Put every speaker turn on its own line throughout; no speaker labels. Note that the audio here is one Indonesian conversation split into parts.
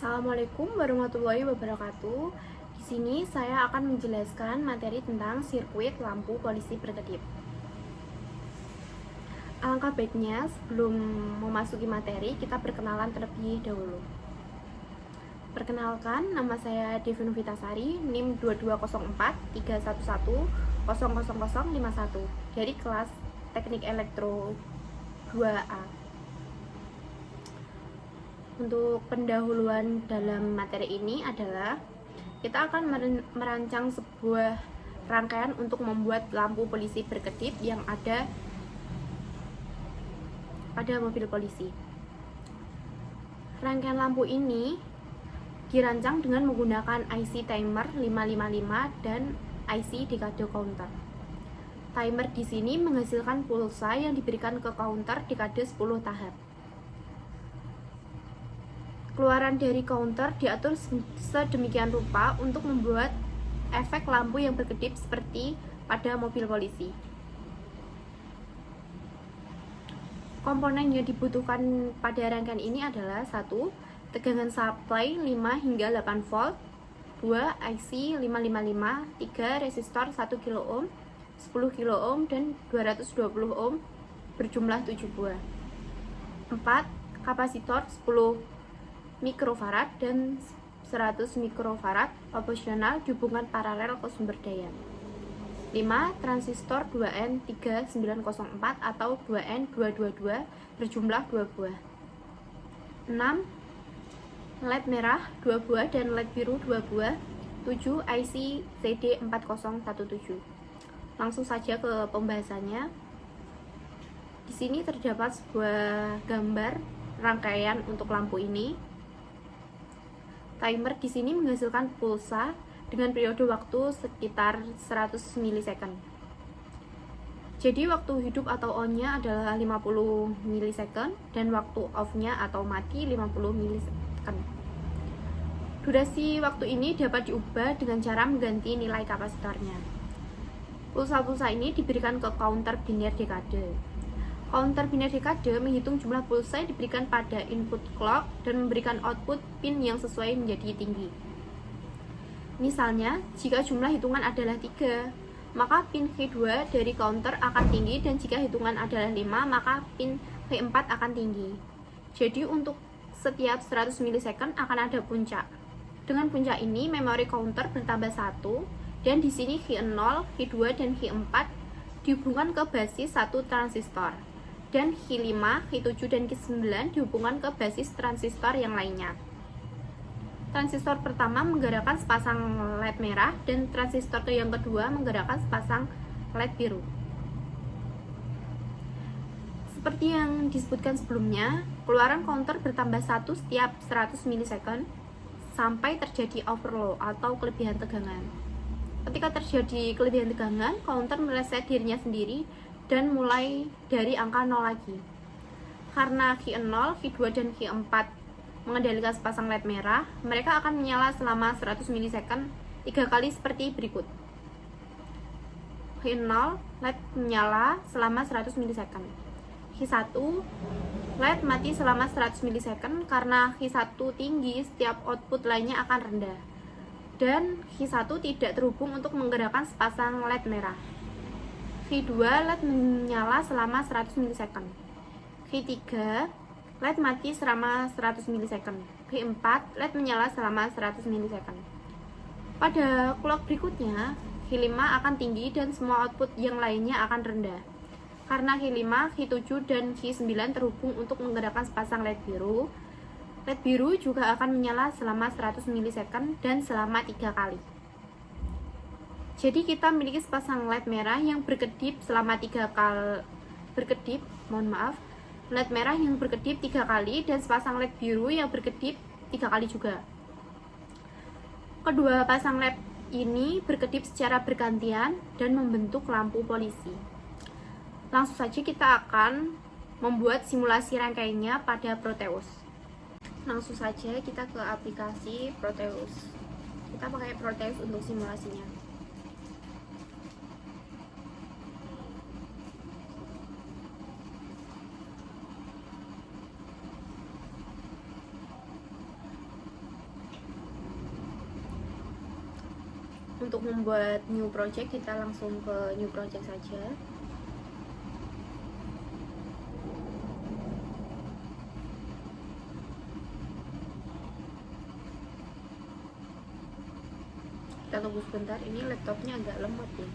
Assalamualaikum warahmatullahi wabarakatuh. Di sini saya akan menjelaskan materi tentang sirkuit lampu polisi berkedip. Alangkah baiknya sebelum memasuki materi, kita perkenalan terlebih dahulu. Perkenalkan, nama saya Devi Novitasari, NIM 2204 311 00051 dari kelas Teknik Elektro 2A. Untuk pendahuluan dalam materi ini adalah kita akan merancang sebuah rangkaian untuk membuat lampu polisi berkedip yang ada pada mobil polisi. Rangkaian lampu ini dirancang dengan menggunakan IC timer 555 dan IC dekade counter. Timer di sini menghasilkan pulsa yang diberikan ke counter dekade 10 tahap. Keluaran dari counter diatur sedemikian rupa untuk membuat efek lampu yang berkedip seperti pada mobil polisi. Komponen yang dibutuhkan pada rangkaian ini adalah 1. Tegangan supply 5 hingga 8 volt, 2. IC 555, 3. Resistor 1 kilo ohm, 10 kilo ohm, dan 220 ohm berjumlah 7 buah, 4. Kapasitor 10 mikrofarad dan 100 mikrofarad operasional dihubungkan paralel ke sumber daya. 5. Transistor 2N3904 atau 2N222 berjumlah 2 buah. 6. LED merah 2 buah dan LED biru 2 buah. 7. IC CD4017. Langsung saja ke pembahasannya. Di sini terdapat sebuah gambar rangkaian untuk lampu ini. Timer di sini menghasilkan pulsa dengan periode waktu sekitar 100 milisecond. Jadi waktu hidup atau on-nya adalah 50 milisecond dan waktu off-nya atau mati 50 milisecond. Durasi waktu ini dapat diubah dengan cara mengganti nilai kapasitornya. Pulsa-pulsa ini diberikan ke counter biner dekade. Counter biner dekade menghitung jumlah pulsa yang diberikan pada input clock dan memberikan output pin yang sesuai menjadi tinggi. Misalnya, jika jumlah hitungan adalah 3, maka pin Q2 dari counter akan tinggi, dan jika hitungan adalah 5, maka pin Q4 akan tinggi. Jadi untuk setiap 100 milisecond akan ada puncak. Dengan puncak ini, memori counter bertambah 1, dan di sini Q0, Q2, dan Q4 dihubungkan ke basis satu transistor, dan Q5, Q7, dan Q9 dihubungkan ke basis transistor yang lainnya. Transistor pertama menggerakkan sepasang LED merah dan transistor yang kedua menggerakkan sepasang LED biru. Seperti yang disebutkan sebelumnya, keluaran counter bertambah 1 setiap 100 milisecond sampai terjadi overload atau kelebihan tegangan. Ketika terjadi kelebihan tegangan, counter mereset dirinya sendiri dan mulai dari angka 0 lagi. Karena Q0, Q2, dan Q4 mengendalikan sepasang LED merah, mereka akan menyala selama 100 milisecond 3 kali seperti berikut. Q0, LED menyala selama 100 milisecond. Q1, LED mati selama 100 milisecond karena Q1 tinggi, setiap output lainnya akan rendah. Dan Q1 tidak terhubung untuk menggerakkan sepasang LED merah. Q2, LED menyala selama 100 milisecond. Q3, LED mati selama 100 milisecond. Q4, LED menyala selama 100 milisecond. Pada clock berikutnya, Q5 akan tinggi dan semua output yang lainnya akan rendah. Karena Q5, Q7, dan Q9 terhubung untuk menggerakkan sepasang LED biru, LED biru juga akan menyala selama 100 milisecond dan selama 3 kali. Jadi kita memiliki sepasang LED merah yang berkedip selama 3 kali LED merah yang berkedip 3 kali dan sepasang LED biru yang berkedip 3 kali juga. Kedua pasang LED ini berkedip secara bergantian dan membentuk lampu polisi. Langsung saja kita akan membuat simulasi rangkaiannya pada Proteus. Langsung saja kita ke aplikasi Proteus. Kita pakai Proteus untuk simulasinya. untuk membuat new project, kita langsung ke new project saja. Kita tunggu sebentar, ini laptopnya agak lemot nih.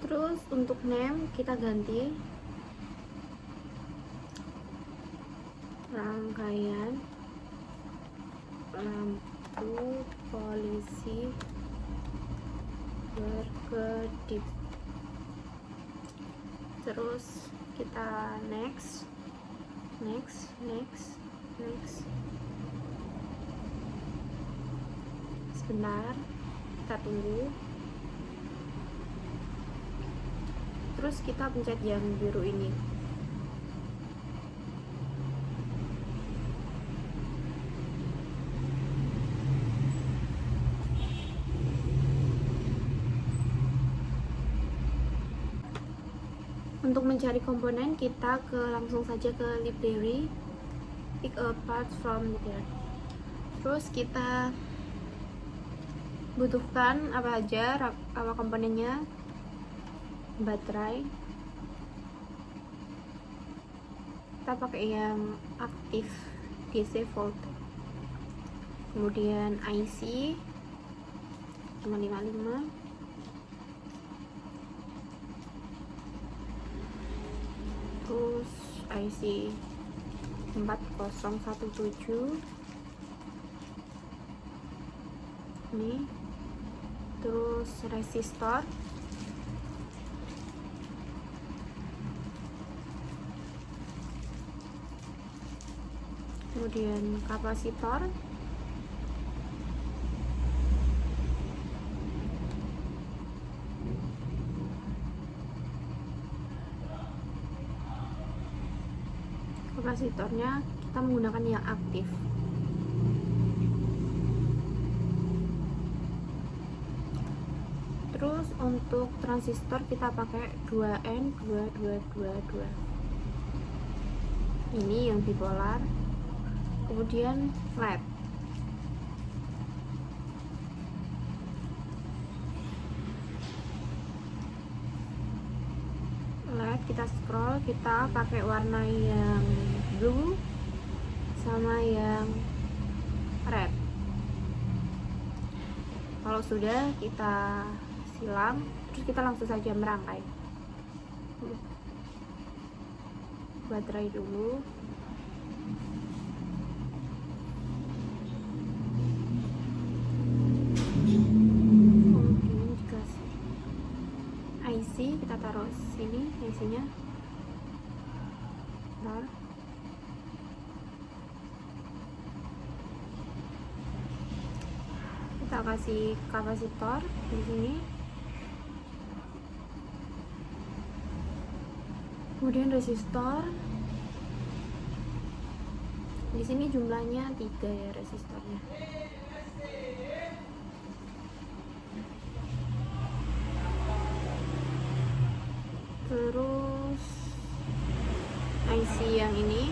Terus untuk name kita ganti rangkaian lampu polisi berkedip. Terus kita next. Sebentar, kita tunggu. Terus kita pencet yang biru ini. Untuk mencari komponen, kita langsung saja ke library, pick a part from there. Terus kita butuhkan apa aja, apa komponennya, baterai. Kita pakai yang aktif DC volt. Kemudian IC 555. Terus IC 4017 ini. Terus resistor, kemudian kapasitor, kapasitornya kita menggunakan yang aktif. Terus untuk transistor kita pakai 2N2222. Ini yang bipolar. Kemudian flat. LED kita scroll, kita pakai warna yang blue sama yang red. Kalau sudah, kita silang, terus kita langsung saja merangkai. Baterai dulu. Kemudian dikasih IC, kita taruh sini IC-nya. Bentar. Kita kasih kapasitor di sini. Kemudian resistor. Di sini jumlahnya 3 ya resistornya. Terus IC yang ini.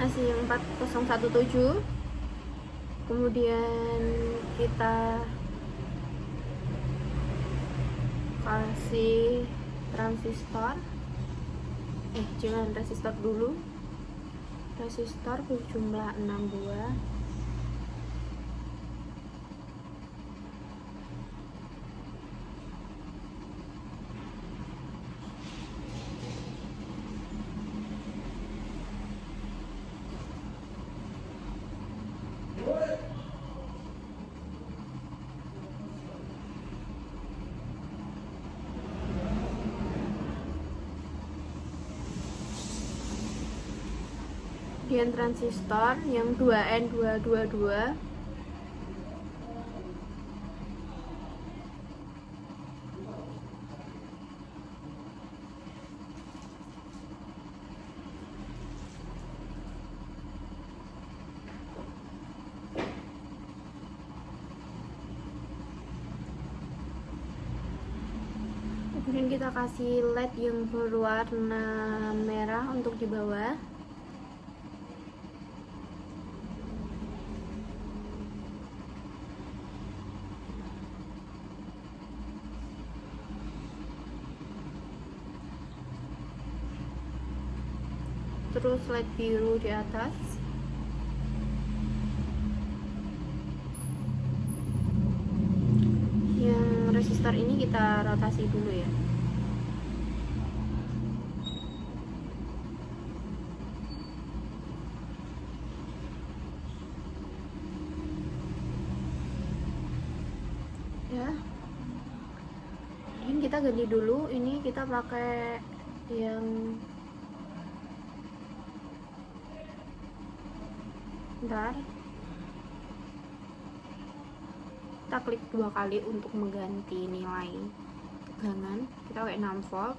IC yang 4017. Kemudian kita kasih transistor, jangan resistor dulu. Resistor berjumlah 6 buah. Kemudian transistor yang 2N222. Kemudian kita kasih LED yang berwarna merah untuk di bawah. Terus LED biru di atas. Yang resistor ini kita rotasi dulu ya. Ini kita ganti dulu, ini kita pakai yang bentar, kita klik 2 kali untuk mengganti nilai tegangan. Kita pakai 6 volt.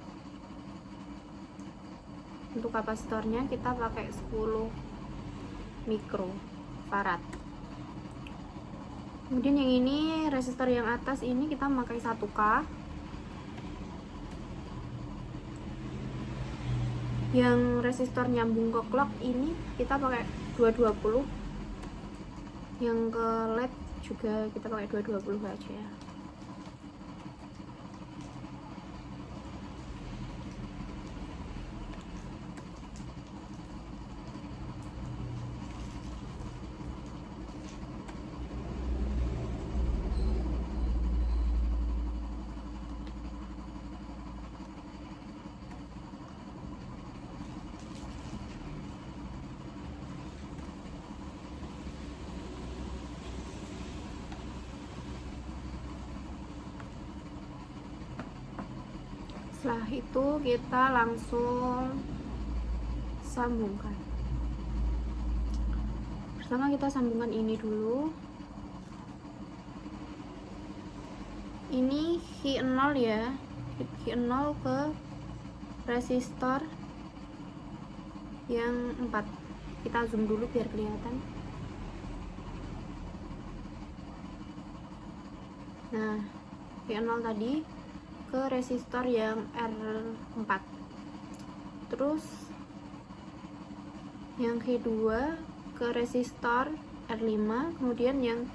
Untuk kapasitornya kita pakai 10 mikrofarad. Kemudian yang ini resistor yang atas ini kita pakai 1K. Yang resistor nyambung ke clock ini kita pakai 220. Yang ke LED juga kita pakai 220 aja ya. Setelah itu kita langsung sambungkan. Pertama kita sambungkan ini dulu. Ini Hi0 ya, Hi0 ke resistor yang 4. Kita zoom dulu biar kelihatan. Nah, Hi0 tadi ke resistor yang R4. Terus yang Hi2 ke resistor R5, kemudian yang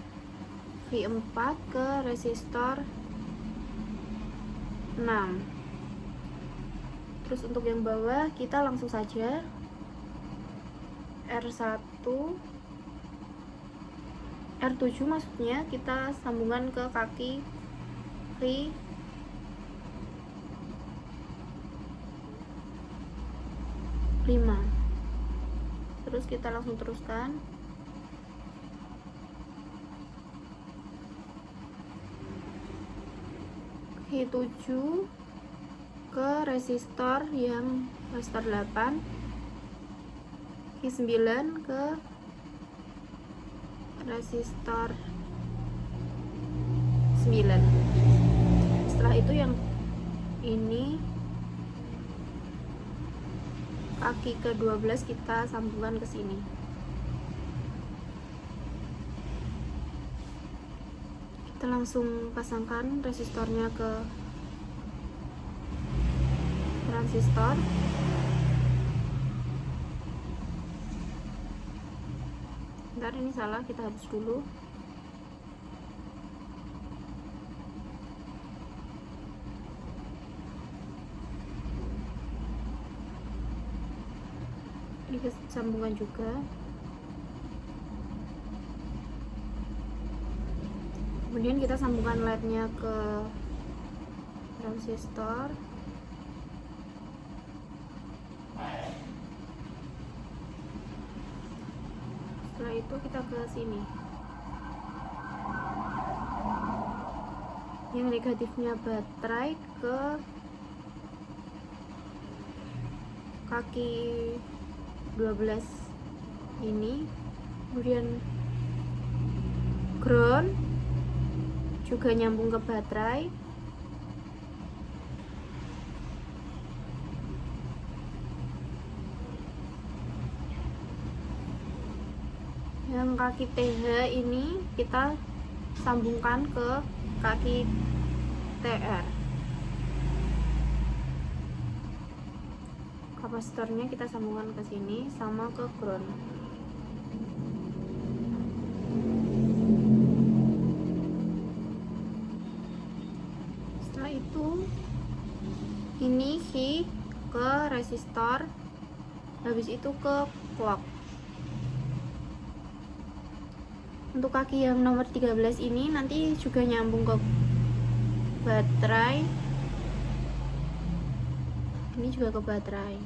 Hi4 ke resistor 6. Terus untuk yang bawah kita langsung saja R1 R7 maksudnya kita sambungan ke kaki Hi 5. Terus kita langsung teruskan. Hi7 ke resistor yang resistor 8. Hi9 ke resistor 9. Setelah itu yang ini kaki ke-12 kita sambungkan ke sini. Kita langsung pasangkan resistornya ke transistor. Bentar, ini salah, kita hapus dulu. Ini sambungan juga. Kemudian kita sambungkan LED-nya ke transistor. Setelah itu kita ke sini. Yang negatifnya baterai ke kaki 12 ini, kemudian ground juga nyambung ke baterai. Yang kaki TH ini kita sambungkan ke kaki TR. kapasitornya kita sambungkan ke sini sama ke ground. Setelah itu ini key ke resistor, habis itu ke clock. Untuk kaki yang nomor 13 ini nanti juga nyambung ke baterai, ini juga ke baterai.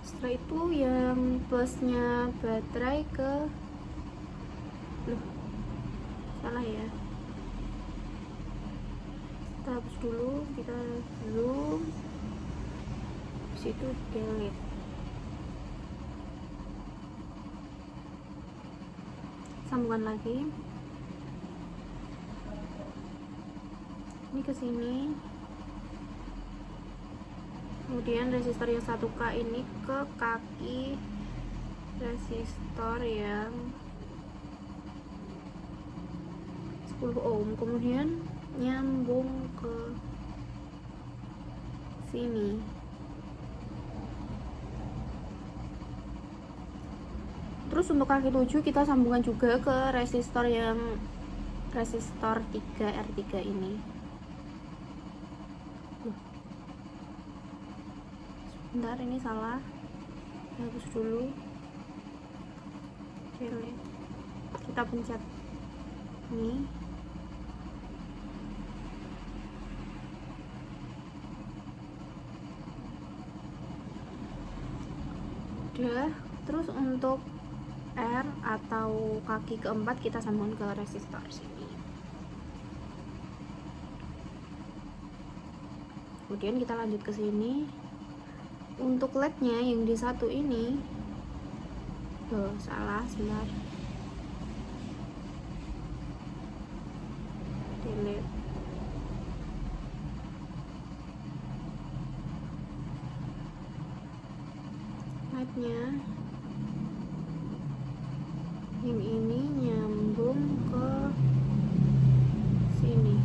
Setelah itu yang plusnya baterai ke salah ya, kita hapus dulu, kita zoom, situ delete. Sambungkan lagi, ini ke sini, kemudian resistor yang 1K ini ke kaki resistor yang 10 ohm, kemudian nyambung ke sini. Terus untuk kaki 7 kita sambungkan juga ke resistor yang resistor 3R3 ini. Sebentar, ini salah, hapus dulu, kita pencet ini. Udah, terus untuk R atau kaki keempat kita sambungkan ke resistor sini. Kemudian kita lanjut ke sini. Untuk LED-nya yang di satu ini, salah, sebentar, delete. LED-nya yang ini nyambung ke sini,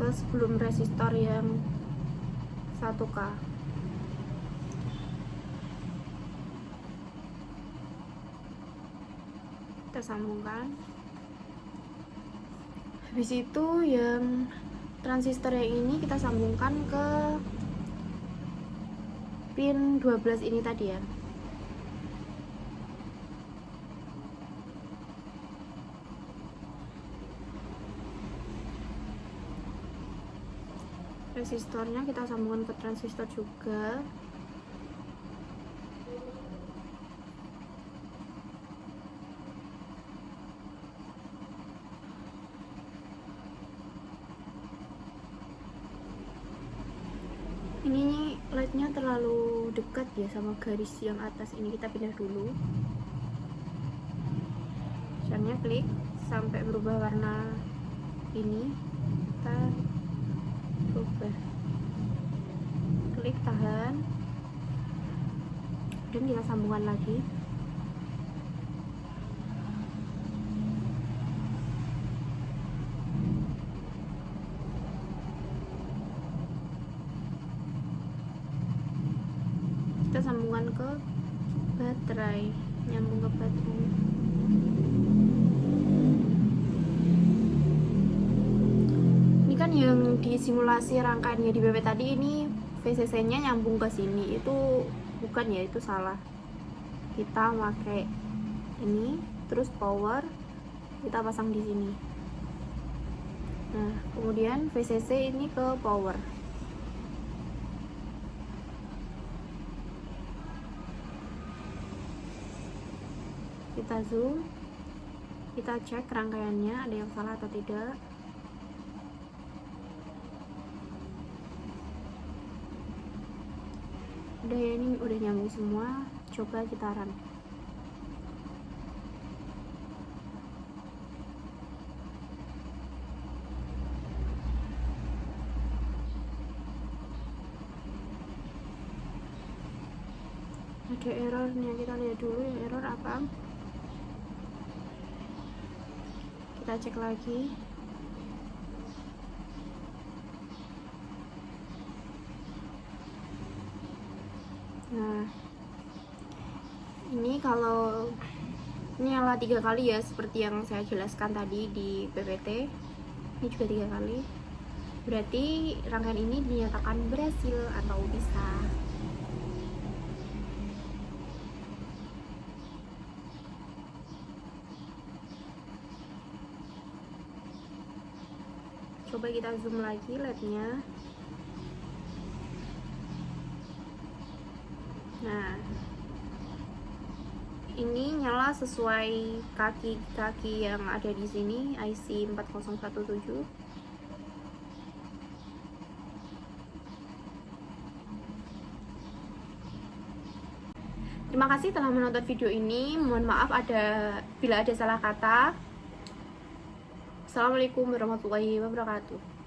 ke sebelum resistor yang 1K. Kita sambungkan. Habis itu yang transistor yang ini kita sambungkan ke pin 12 ini tadi ya. Resistornya kita sambungkan ke transistor juga. Ini LED-nya terlalu dekat ya sama garis yang atas ini, kita pindah dulu. Caranya klik sampai berubah warna ini, kita berubah, klik tahan, dan kita sambungkan lagi. Kita sambungkan ke baterai, nyambung ke baterai. Ini kan yang di simulasi rangkaiannya di BP tadi, ini VCC nya nyambung ke sini, itu bukan ya, itu salah. Kita pakai ini, terus power kita pasang di sini. Nah, kemudian VCC ini ke power. Kita zoom, kita cek rangkaiannya ada yang salah atau tidak. Udah ya, ini udah nyambung semua. Coba kita run. Ada errornya, kita lihat dulu yang error apa. Kita cek lagi. Nah, ini kalau ini nyala 3 kali ya, seperti yang saya jelaskan tadi di PPT. Ini juga 3 kali. Berarti rangkaian ini dinyatakan berhasil atau bisa. Coba kita zoom lagi LED-nya. Nah, ini nyala sesuai kaki-kaki yang ada di sini, IC 4017. Terima kasih telah menonton video ini. Mohon maaf bila ada salah kata. Assalamualaikum warahmatullahi wabarakatuh.